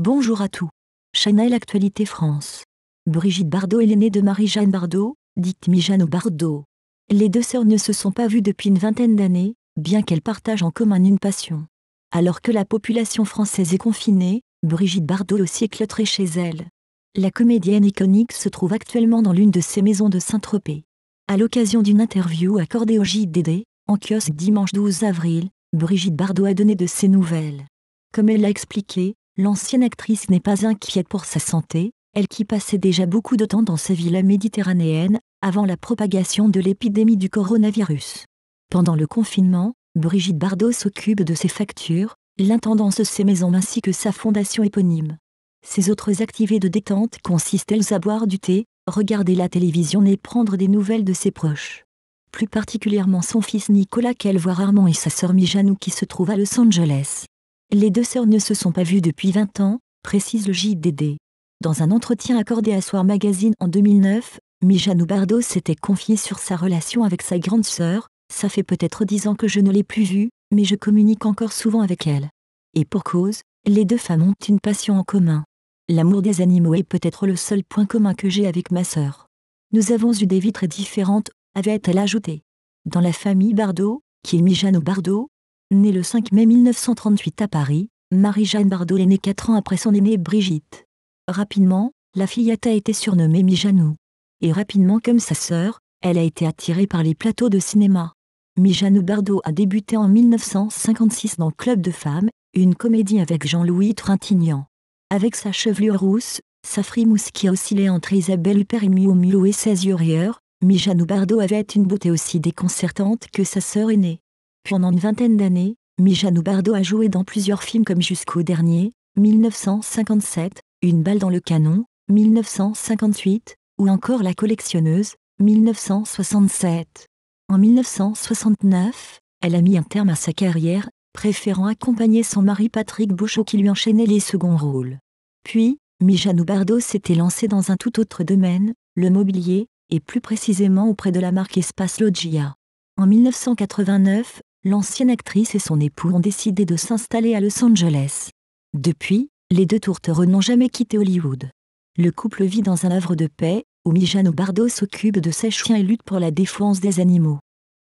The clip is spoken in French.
Bonjour à tous. Chanel Actualité France. Brigitte Bardot est l'aînée de Marie-Jeanne Bardot, dite Mijano Bardot. Les deux sœurs ne se sont pas vues depuis une vingtaine d'années, bien qu'elles partagent en commun une passion. Alors que la population française est confinée, Brigitte Bardot aussi éclaterait chez elle. La comédienne iconique se trouve actuellement dans l'une de ses maisons de Saint-Tropez. À l'occasion d'une interview accordée au JDD, en kiosque dimanche 12 avril, Brigitte Bardot a donné de ses nouvelles. Comme elle l'a expliqué, l'ancienne actrice n'est pas inquiète pour sa santé, elle qui passait déjà beaucoup de temps dans sa villa méditerranéenne, avant la propagation de l'épidémie du coronavirus. Pendant le confinement, Brigitte Bardot s'occupe de ses factures, l'intendance de ses maisons ainsi que sa fondation éponyme. Ses autres activités de détente consistent-elles à boire du thé, regarder la télévision et prendre des nouvelles de ses proches. Plus particulièrement son fils Nicolas qu'elle voit rarement et sa sœur Mijano qui se trouve à Los Angeles. Les deux sœurs ne se sont pas vues depuis 20 ans, précise le JDD. Dans un entretien accordé à Soir Magazine en 2009, Mijano Bardot s'était confiée sur sa relation avec sa grande sœur. « Ça fait peut-être 10 ans que je ne l'ai plus vue, mais je communique encore souvent avec elle. Et pour cause, les deux femmes ont une passion en commun. L'amour des animaux est peut-être le seul point commun que j'ai avec ma sœur. Nous avons eu des vies très différentes, avait-elle ajouté. Dans la famille Bardot, qui est Mijano Bardot, née le 5 mai 1938 à Paris, Marie-Jeanne Bardot est née 4 ans après son aînée Brigitte. Rapidement, la fillette a été surnommée Mijano. Et rapidement comme sa sœur, elle a été attirée par les plateaux de cinéma. Mijano Bardot a débuté en 1956 dans Club de femmes, une comédie avec Jean-Louis Trintignant. Avec sa chevelure rousse, sa frimousse qui oscillait entre Isabelle Huppert et Mio Mio et ses yeux rieurs, Mijano Bardot avait une beauté aussi déconcertante que sa sœur aînée. Pendant une vingtaine d'années, Mijano Bardot a joué dans plusieurs films comme Jusqu'au dernier, 1957, Une balle dans le canon, 1958, ou encore La collectionneuse, 1967. En 1969, elle a mis un terme à sa carrière, préférant accompagner son mari Patrick Bouchot qui lui enchaînait les seconds rôles. Puis, Mijano Bardot s'était lancée dans un tout autre domaine, le mobilier, et plus précisément auprès de la marque Espace Loggia. En 1989, l'ancienne actrice et son époux ont décidé de s'installer à Los Angeles. Depuis, les deux tourtereaux n'ont jamais quitté Hollywood. Le couple vit dans un havre de paix, où Mijano Bardot s'occupe de ses chiens et lutte pour la défense des animaux.